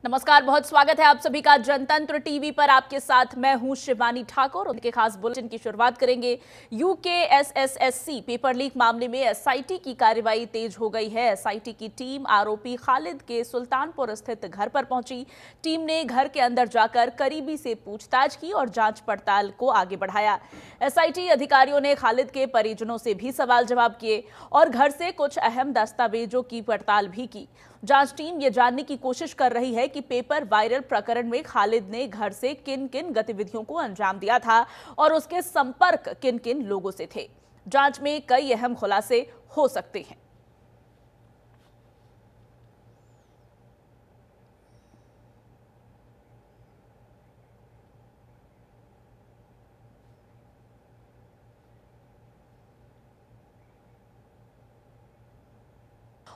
नमस्कार, बहुत स्वागत है आप सभी का जनतंत्र टीवी पर। आपके साथ मैं हूं शिवानी ठाकुर। उनके खास बुलेटिन की शुरुआत करेंगे। यूकेएसएसएससी पेपर लीक मामले में एसआईटी की कार्रवाई तेज हो गई है। एसआईटी की टीम आरोपी खालिद के सुल्तानपुर स्थित घर पर पहुंची। टीम ने घर के अंदर जाकर करीबी से पूछताछ की और जांच पड़ताल को आगे बढ़ाया। एसआईटी अधिकारियों ने खालिद के परिजनों से भी सवाल जवाब किए और घर से कुछ अहम दस्तावेजों की पड़ताल भी की। जांच टीम ये जानने की कोशिश कर रही है कि पेपर वायरल प्रकरण में खालिद ने घर से किन किन गतिविधियों को अंजाम दिया था और उसके संपर्क किन किन लोगों से थे। जांच में कई अहम खुलासे हो सकते हैं।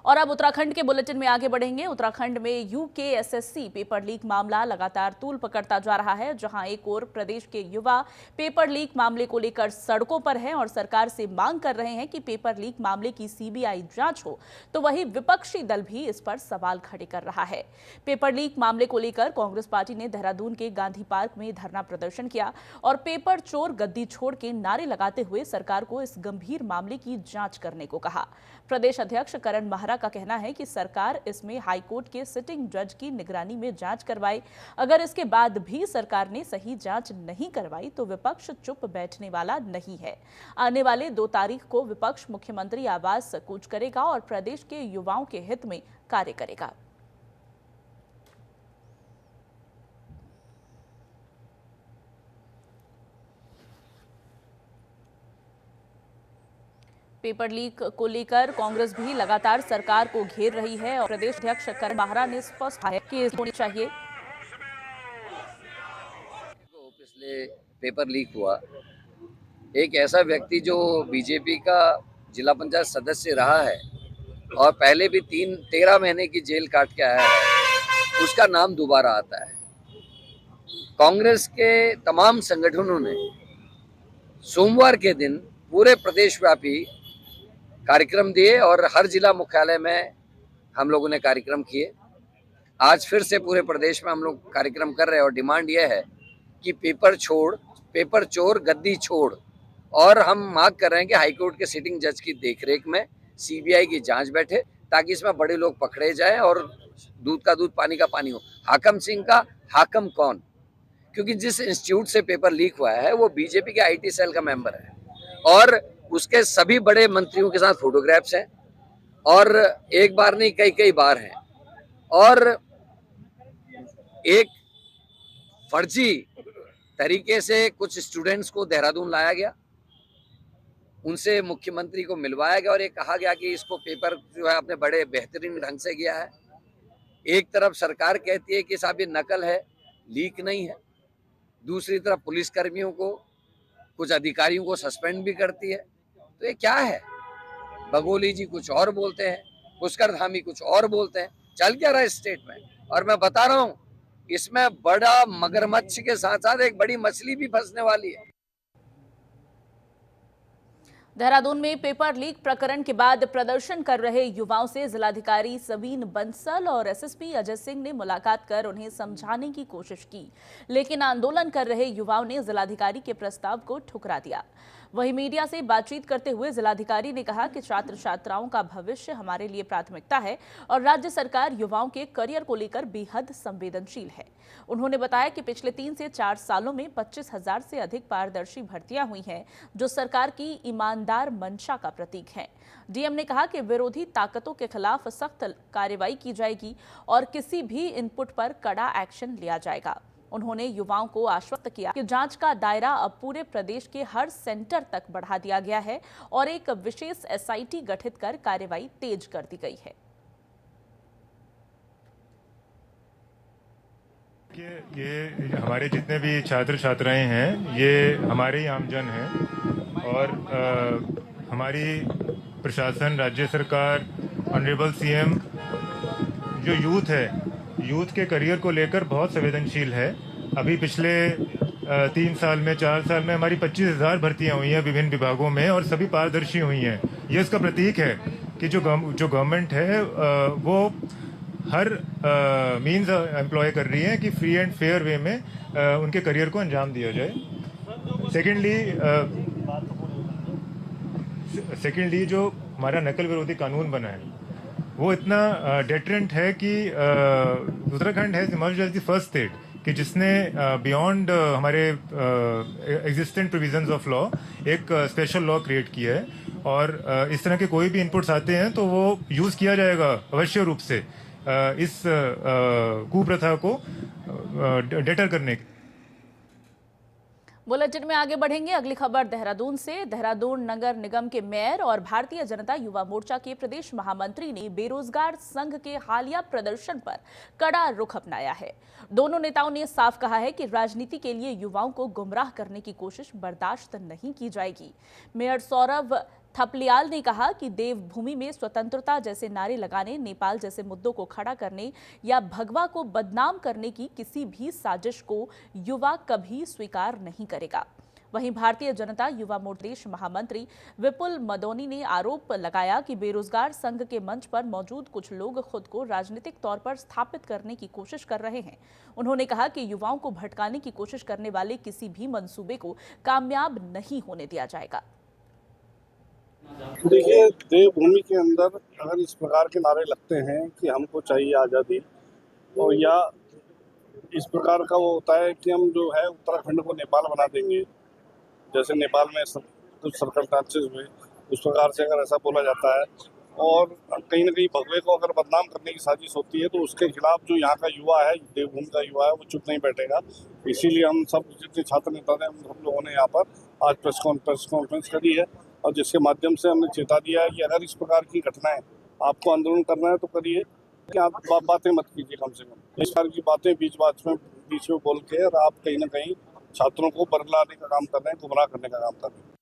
और अब उत्तराखंड के बुलेटिन में आगे बढ़ेंगे। उत्तराखंड में यूकेएसएससी पेपर लीक मामला लगातार तूल पकड़ता जा रहा है। जहां एक ओर प्रदेश के युवा पेपर लीक मामले को लेकर सड़कों पर हैं और सरकार से मांग कर रहे हैं कि पेपर लीक मामले की सीबीआई जांच हो, तो वहीं विपक्षी दल भी इस पर सवाल खड़े कर रहा है। पेपर लीक मामले को लेकर कांग्रेस पार्टी ने देहरादून के गांधी पार्क में धरना प्रदर्शन किया और पेपर चोर गद्दी छोड़ के नारे लगाते हुए सरकार को इस गंभीर मामले की जांच करने को कहा। प्रदेश अध्यक्ष करण माहरा का कहना है कि सरकार इसमें हाईकोर्ट के सिटिंग जज की निगरानी में जांच करवाए। अगर इसके बाद भी सरकार ने सही जांच नहीं करवाई तो विपक्ष चुप बैठने वाला नहीं है। आने वाले 2 तारीख को विपक्ष मुख्यमंत्री आवास कूच करेगा और प्रदेश के युवाओं के हित में कार्य करेगा। पेपर लीक को लेकर कांग्रेस भी लगातार सरकार को घेर रही है और प्रदेश अध्यक्ष करण माहरा ने स्पष्ट कहा है कि होनी चाहिए। पिछले पेपर लीक हुआ, एक ऐसा व्यक्ति जो बीजेपी का जिला पंचायत सदस्य रहा है और पहले भी 13 महीने की जेल काट के आया है, उसका नाम दोबारा आता है। कांग्रेस के तमाम संगठनों ने सोमवार के दिन पूरे प्रदेशव्यापी कार्यक्रम दिए और हर जिला मुख्यालय में हम लोगों ने कार्यक्रम किए। आज फिर से पूरे प्रदेश में हम लोग कार्यक्रम कर रहे हैं और डिमांड यह है कि पेपर चोर गद्दी छोड़, और हम मांग कर रहे हैं कि हाईकोर्ट के सिटिंग जज की देखरेख में सीबीआई की जांच बैठे ताकि इसमें बड़े लोग पकड़े जाएं और दूध का दूध पानी का पानी हो। हाकम सिंह का हाकम कौन? क्योंकि जिस इंस्टीट्यूट से पेपर लीक हुआ है वो बीजेपी के आईटी सेल का मेंबर है और उसके सभी बड़े मंत्रियों के साथ फोटोग्राफ्स हैं और एक बार नहीं कई बार हैं। और एक फर्जी तरीके से कुछ स्टूडेंट्स को देहरादून लाया गया, उनसे मुख्यमंत्री को मिलवाया गया और ये कहा गया कि इसको पेपर जो है अपने बड़े बेहतरीन ढंग से किया है। एक तरफ सरकार कहती है कि साहब ये नकल है, लीक नहीं है, दूसरी तरफ पुलिस कर्मियों को, कुछ अधिकारियों को सस्पेंड भी करती है। तो ये क्या है? बघोली जी कुछ और बोलते हैं, पुष्कर धामी कुछ और बोलते हैं। चल क्या रहा है स्टेट में? और मैं बता रहा हूँ, इसमें बड़ा मगरमच्छ के साथ साथ एक बड़ी मछली भी फंसने वाली है। देहरादून में पेपर लीक प्रकरण के बाद प्रदर्शन कर रहे युवाओं से जिलाधिकारी सवीन बंसल और एसएसपी अजय सिंह ने मुलाकात कर उन्हें समझाने की कोशिश की, लेकिन आंदोलन कर रहे युवाओं ने जिलाधिकारी के प्रस्ताव को ठुकरा दिया। वहीं मीडिया से बातचीत करते हुए जिलाधिकारी ने कहा कि छात्र छात्राओं का भविष्य हमारे लिए प्राथमिकता है और राज्य सरकार युवाओं के करियर को लेकर बेहद संवेदनशील है। उन्होंने बताया कि पिछले 3 से 4 सालों में 25,000 से अधिक पारदर्शी भर्तियां हुई हैं, जो सरकार की ईमानदार मंशा का प्रतीक है। डीएम ने कहा कि विरोधी ताकतों के खिलाफ सख्त कार्रवाई की जाएगी और किसी भी इनपुट पर कड़ा एक्शन लिया जाएगा। उन्होंने युवाओं को आश्वस्त किया कि जांच का दायरा अब पूरे प्रदेश के हर सेंटर तक बढ़ा दिया गया है और एक विशेष एसआईटी गठित कर कार्रवाई तेज कर दी गई है। ये हमारे जितने भी छात्र छात्राएं हैं ये हमारे ही आमजन हैं और हमारी प्रशासन, राज्य सरकार, ऑनरेबल सीएम जो यूथ है, यूथ के करियर को लेकर बहुत संवेदनशील है। अभी पिछले 3 साल में 4 साल में हमारी 25,000 भर्तियां हुई हैं विभिन्न विभागों में और सभी पारदर्शी हुई हैं। ये इसका प्रतीक है कि जो गवर्नमेंट है वो हर मीन्स एम्प्लॉय कर रही है कि फ्री एंड फेयर वे में उनके करियर को अंजाम दिया जाए। सेकेंडली जो हमारा नकल विरोधी कानून बना है वो इतना डेटरेंट है कि उत्तराखंड है emerge as the first state कि जिसने बियॉन्ड हमारे एग्जिस्टेंट प्रोविजंस ऑफ लॉ एक स्पेशल लॉ क्रिएट किया है, और इस तरह के कोई भी इनपुट्स आते हैं तो वो यूज़ किया जाएगा अवश्य रूप से इस कुप्रथा को डेटर करने के। बुलेटिन में आगे बढ़ेंगे। अगली खबर देहरादून से। देहरादून नगर निगम के मेयर और भारतीय जनता युवा मोर्चा के प्रदेश महामंत्री ने बेरोजगार संघ के हालिया प्रदर्शन पर कड़ा रुख अपनाया है। दोनों नेताओं ने साफ कहा है कि राजनीति के लिए युवाओं को गुमराह करने की कोशिश बर्दाश्त नहीं की जाएगी। मेयर सौरभ थपलियाल ने कहा कि देवभूमि में स्वतंत्रता जैसे नारे लगाने, नेपाल जैसे मुद्दों को खड़ा करने या भगवा को बदनाम करने की किसी भी साजिश को युवा कभी स्वीकार नहीं करेगा। वहीं भारतीय जनता युवा मोर्चा महामंत्री विपुल मदोनी ने आरोप लगाया कि बेरोजगार संघ के मंच पर मौजूद कुछ लोग खुद को राजनीतिक तौर पर स्थापित करने की कोशिश कर रहे हैं। उन्होंने कहा कि युवाओं को भटकाने की कोशिश करने वाले किसी भी मंसूबे को कामयाब नहीं होने दिया जाएगा। देखिए, देवभूमि के अंदर अगर इस प्रकार के नारे लगते हैं कि हमको चाहिए आज़ादी, और या इस प्रकार का वो होता है कि हम जो है उत्तराखंड को नेपाल बना देंगे, जैसे नेपाल में कुछ सर्कमस्टांसेस हुए, उस प्रकार से अगर ऐसा बोला जाता है और कहीं ना कहीं भगवे को अगर बदनाम करने की साजिश होती है, तो उसके खिलाफ जो यहाँ का युवा है, देवभूमि का युवा है, वो चुप नहीं बैठेगा। इसीलिए हम सब जितने छात्र नेता हैं, हम लोगों ने यहाँ पर आज प्रेस कॉन्फ्रेंस करी है, और जिसके माध्यम से हमने चेता दिया है कि अगर इस प्रकार की घटनाएं आपको आंदोलन करना है तो करिए, कि आप बातें मत कीजिए। कम से कम इस प्रकार की बातें बीच में बोल के और आप कहीं ना कहीं छात्रों को बरगलाने का काम कर रहे हैं, गुमराह करने का काम कर रहे हैं।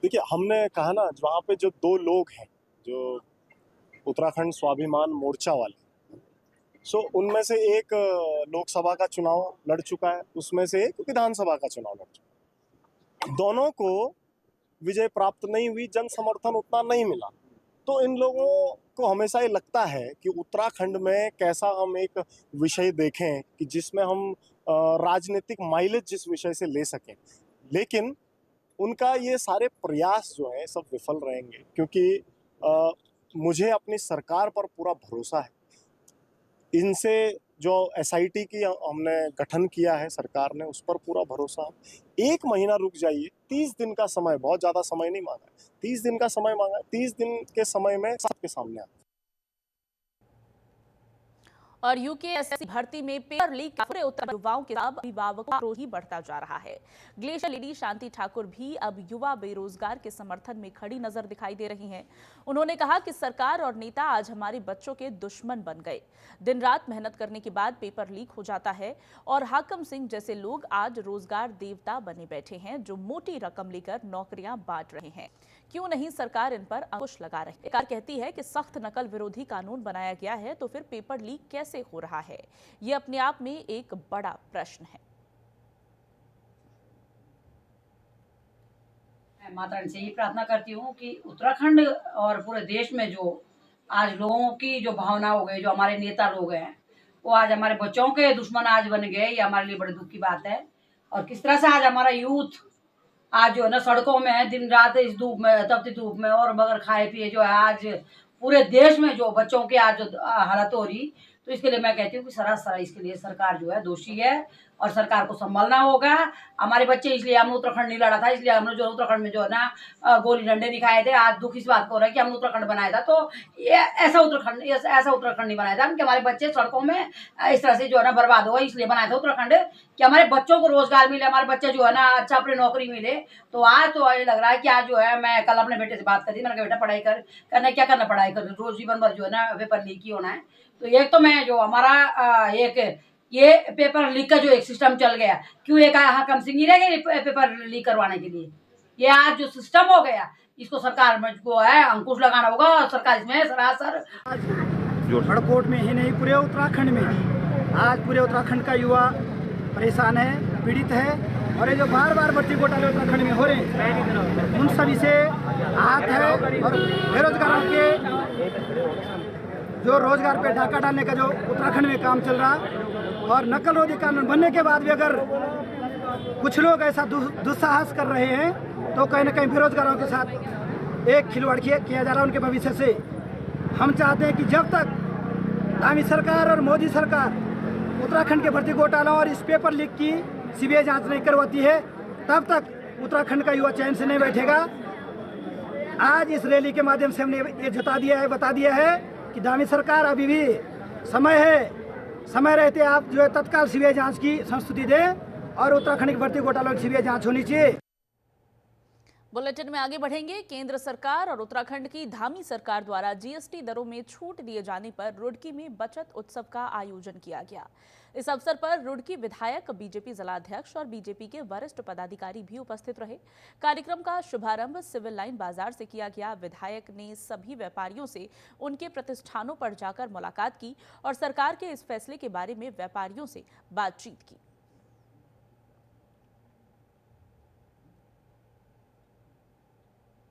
देखिए, हमने कहा ना, वहाँ पे जो दो लोग हैं जो उत्तराखंड स्वाभिमान मोर्चा वाले, उनमें से एक लोकसभा का चुनाव लड़ चुका है, उसमें से एक विधानसभा का चुनाव लड़ चुका है। दोनों को विजय प्राप्त नहीं हुई, जन समर्थन उतना नहीं मिला। तो इन लोगों को हमेशा ये लगता है कि उत्तराखंड में कैसा हम एक विषय देखें कि जिसमें हम राजनीतिक माइलेज जिस विषय से ले सकें, लेकिन उनका ये सारे प्रयास जो हैं सब विफल रहेंगे, क्योंकि मुझे अपनी सरकार पर पूरा भरोसा है। इनसे जो SIT की हमने गठन किया है सरकार ने, उस पर पूरा भरोसा है। 1 महीना रुक जाइए, 30 दिन का समय, बहुत ज़्यादा समय नहीं मांगा है, 30 दिन का समय मांगा है। 30 दिन के समय में सबके सामने आता है। और UKSC भर्ती में पेपर लीक पूरे उत्तर युवाओं के साथ अभिभावकों ही बढ़ता जा रहा है। ग्लेशियर लेडी शांति ठाकुर भी अब युवा बेरोजगार के समर्थन में खड़ी नजर दिखाई दे रही हैं। उन्होंने कहा कि सरकार और नेता आज हमारे बच्चों के दुश्मन बन गए। दिन रात मेहनत करने के बाद पेपर लीक हो जाता है और हाकम सिंह जैसे लोग आज रोजगार देवता बने बैठे हैं, जो मोटी रकम लेकर नौकरियां बांट रहे हैं। क्यों नहीं सरकार इन पर अंकुश लगा रही है? सरकार कहती है कि सख्त नकल विरोधी कानून बनाया गया है, तो फिर पेपर लीक कैसे हो रहा है? ये अपने आप में एक बड़ा प्रश्न है। मैं माता रानी से यही प्रार्थना करती हूँ कि उत्तराखंड और पूरे देश में जो आज लोगों की जो भावना हो गई, जो हमारे नेता लोग हैं, वो आज हमारे बच्चों के दुश्मन आज बन गए। ये हमारे लिए बड़े दुख की बात है। और किस तरह से आज हमारा यूथ आज जो है ना सड़कों में है, दिन रात इस धूप में, तपती धूप में, और बगैर खाए पिए जो है आज पूरे देश में जो बच्चों की आज जो हालत हो रही, तो इसके लिए मैं कहती हूँ कि सरासर इसके लिए सरकार जो है दोषी है और सरकार को संभालना होगा। हमारे बच्चे, इसलिए हमने उत्तराखंड नहीं लड़ा था, इसलिए हमने जो उत्तराखंड में जो है ना गोली डंडे नहीं खाए थे। आज दुख इस बात को हो रहा है कि हमने उत्तराखंड बनाया था, तो ये ऐसा उत्तराखंड नहीं बनाया था कि हमारे बच्चे सड़कों में इस तरह से जो है ना बर्बाद हो। इसलिए बनाया था उत्तराखंड कि हमारे बच्चों को रोजगार मिले, हमारे बच्चे जो है ना अच्छा अपनी नौकरी मिले। तो आज तो ये लग रहा है कि आज जो है, मैं कल अपने बेटे से बात करी, मैंने कहा बेटा पढ़ाई करना क्या करना, पढ़ाई कर, रोज जीवन भर जो है ना पेपर लीक ही होना है। तो एक तो मैं जो हमारा एक ये पेपर लीक का जो एक सिस्टम चल गया, क्यों एक हाकम सिंह ही रह गए पेपर लीक करवाने के लिए? ये आज जो सिस्टम हो गया, इसको सरकार में को है अंकुश लगाना होगा। और सरकार इसमें सरासर खड़कोट में ही नहीं, पूरे उत्तराखंड में आज पूरे उत्तराखंड का युवा परेशान है, पीड़ित है। और ये जो बार बार भर्ती घोटाले उत्तराखंड में हो रहे हैं, उन सभी से आहत है। और बेरोजगारों के जो रोजगार पे डाका डालने का जो उत्तराखंड में काम चल रहा, और नकल रोधी कानून बनने के बाद भी अगर कुछ लोग ऐसा दुस्साहस कर रहे हैं तो कहीं ना कहीं बेरोजगारों के साथ एक खिलवाड़ किया जा रहा है उनके भविष्य से। हम चाहते हैं कि जब तक धामी सरकार और मोदी सरकार उत्तराखंड के भर्ती घोटाला और इस पेपर लीक की सीबीआई जांच नहीं करवाती है, तब तक उत्तराखंड का युवा चैन से नहीं बैठेगा। आज इस रैली के माध्यम से हमने ये बता दिया है कि धामी सरकार अभी भी समय रहते आप जो है तत्काल सीबीआई जांच की संस्तुति दें और उत्तराखंड की भर्ती घोटाला की सीबीआई जांच होनी चाहिए। बुलेटिन में आगे बढ़ेंगे। केंद्र सरकार और उत्तराखंड की धामी सरकार द्वारा जीएसटी दरों में छूट दिए जाने पर रुड़की में बचत उत्सव का आयोजन किया गया। इस अवसर पर रुड़की विधायक, बीजेपी जिलाध्यक्ष और बीजेपी के वरिष्ठ पदाधिकारी भी उपस्थित रहे। कार्यक्रम का शुभारंभ सिविल लाइन बाजार से किया गया। विधायक ने सभी व्यापारियों से उनके प्रतिष्ठानों पर जाकर मुलाकात की और सरकार के इस फैसले के बारे में व्यापारियों से बातचीत की।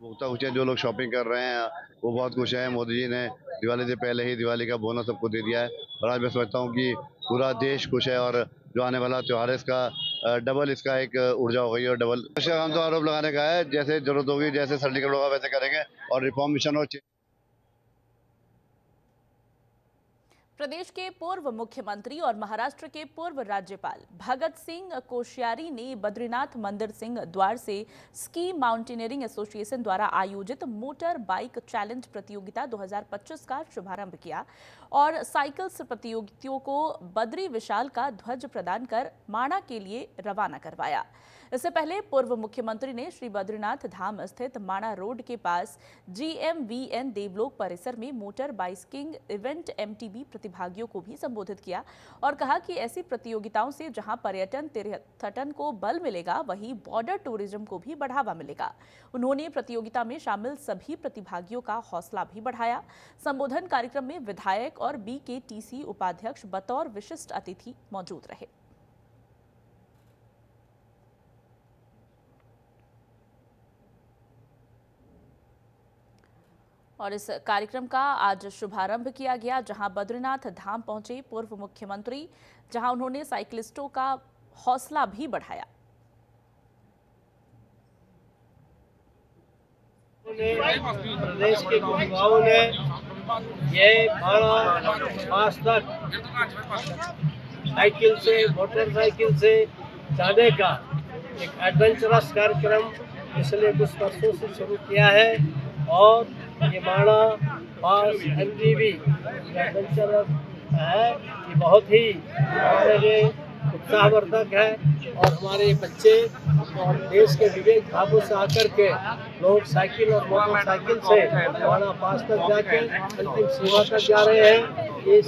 उपभोक्ता खुश हैं, जो लोग शॉपिंग कर रहे हैं वो बहुत खुश हैं। मोदी जी ने दिवाली से पहले ही दिवाली का बोनस सबको दे दिया है और आज मैं समझता हूँ कि पूरा देश खुश है और जो आने वाला त्यौहार है इसका डबल इसका एक ऊर्जा हो गई और डबल काम तो आरोप लगाने का है। जैसे जरूरत होगी, जैसे सरलीकरण होगा वैसे करेंगे और रिफॉर्म मिशन और प्रदेश के पूर्व मुख्यमंत्री और महाराष्ट्र के पूर्व राज्यपाल भगत सिंह कोश्यारी ने बद्रीनाथ मंदिर सिंह द्वार से स्की माउंटेनियरिंग एसोसिएशन द्वारा आयोजित मोटर बाइक चैलेंज प्रतियोगिता 2025 का शुभारंभ किया और साइकिल्स प्रतियोगियों को बद्री विशाल का ध्वज प्रदान कर माणा के लिए रवाना करवाया। इससे पहले पूर्व मुख्यमंत्री ने श्री बद्रीनाथ धाम स्थित माणा रोड के पास GMVN देवलोक परिसर में मोटर बाइकिंग इवेंट MTB प्रतिभागियों को भी संबोधित किया और कहा कि ऐसी प्रतियोगिताओं से जहां पर्यटन को बल मिलेगा, वहीं बॉर्डर टूरिज्म को भी बढ़ावा मिलेगा। उन्होंने प्रतियोगिता में शामिल सभी प्रतिभागियों का हौसला भी बढ़ाया। संबोधन कार्यक्रम में विधायक और BKTC उपाध्यक्ष बतौर विशिष्ट अतिथि मौजूद रहे। और इस कार्यक्रम का आज शुभारंभ किया गया, जहां बद्रीनाथ धाम पहुंचे पूर्व मुख्यमंत्री, जहां उन्होंने साइकिलिस्टों का हौसला भी बढ़ाया। प्रदेश के युवाओं ने ये माणा पास तक साइकिल से, मोटरसाइकिल से जाने का एक एडवेंचरस कार्यक्रम पिछले कुछ वर्षों से शुरू किया है और ये माणा पास MTB एडवेंचरस है। ये बहुत ही हमारे लिए उत्साहवर्धक है और हमारे बच्चे और देश के विभिन्न भागों से आकर के लोग साइकिल और मोटरसाइकिल से माणा पास तक जाके अंतिम सीमा तक जा रहे हैं। इस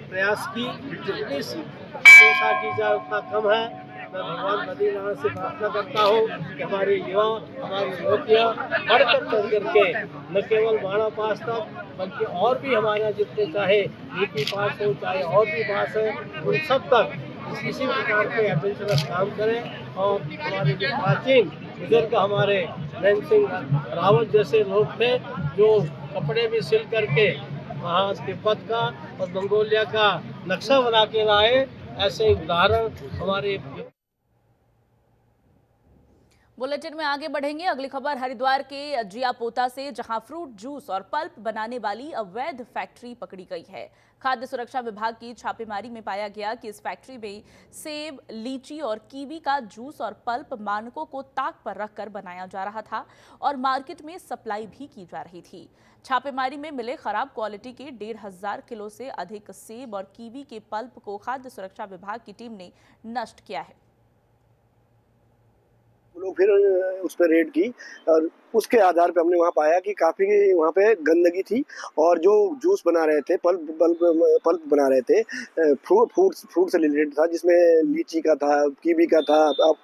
प्रयास की जितनी प्रशंसा की जाए उतना कम है। मैं भगवान बद्रीनाथ से प्रार्थना करता हूँ कि हमारे युवा, हमारी युवतियाँ बढ़कर चल करके न केवल माणा पास तक बल्कि और भी हमारे जितने चाहे DP पास हो, चाहे और भी पास है, उन सब तक इसी प्रकार के एडवेंचरस काम करें। और हमारे जो प्राचीन बुजुर्ग हमारे नरेंद्र सिंह रावत जैसे लोग थे जो कपड़े भी सिल करके वहाँ तिब्बत का और मंगोलिया का नक्शा बना के लाए, ऐसे उदाहरण हमारे। बुलेटिन में आगे बढ़ेंगे। अगली खबर हरिद्वार के जियापोता से, जहां फ्रूट जूस और पल्प बनाने वाली अवैध फैक्ट्री पकड़ी गई है। खाद्य सुरक्षा विभाग की छापेमारी में पाया गया कि इस फैक्ट्री में सेब, लीची और कीवी का जूस और पल्प मानकों को ताक पर रखकर बनाया जा रहा था और मार्केट में सप्लाई भी की जा रही थी। छापेमारी में मिले खराब क्वालिटी के 1500 किलो से अधिक सेब और कीवी के पल्प को खाद्य सुरक्षा विभाग की टीम ने नष्ट किया है। लोग फिर उस पर रेड की और उसके आधार पे हमने वहाँ पाया कि काफ़ी वहाँ पे गंदगी थी और जो जूस बना रहे थे, पल्प बना रहे थे, फ्रूट से रिलेटेड था, जिसमें लीची का था, कीवी का था,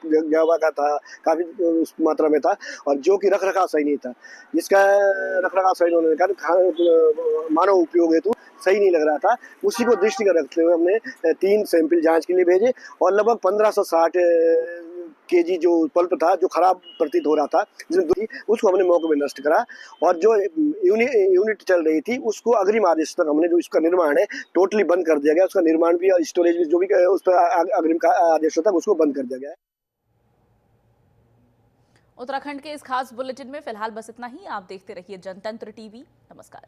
गावा का था, काफ़ी उस मात्रा में था और जो कि रख रखाव सही नहीं था, जिसका रख रखाव सही होने के कारण मानव उपयोग हेतु सही नहीं लग रहा था। उसी को दृष्टिगत रखते हुए हमने 3 सैंपल जाँच के लिए भेजे और लगभग 1560 केजी जो पल्प था, जो खराब प्रतीत हो रहा था, उसको हमने मौके में नष्ट करा। और जो यूनिट चल रही थी उसको अग्रिम आदेश तक हमने, जो इसका निर्माण है टोटली बंद कर दिया गया। उसका निर्माण भी और स्टोरेज भी जो भी उस पर अग्रिम का आदेश तक उसको बंद कर दिया गया है। उत्तराखंड के इस खास बुलेटिन में फिलहाल बस इतना ही। आप देखते रहिए जनतंत्र टीवी। नमस्कार।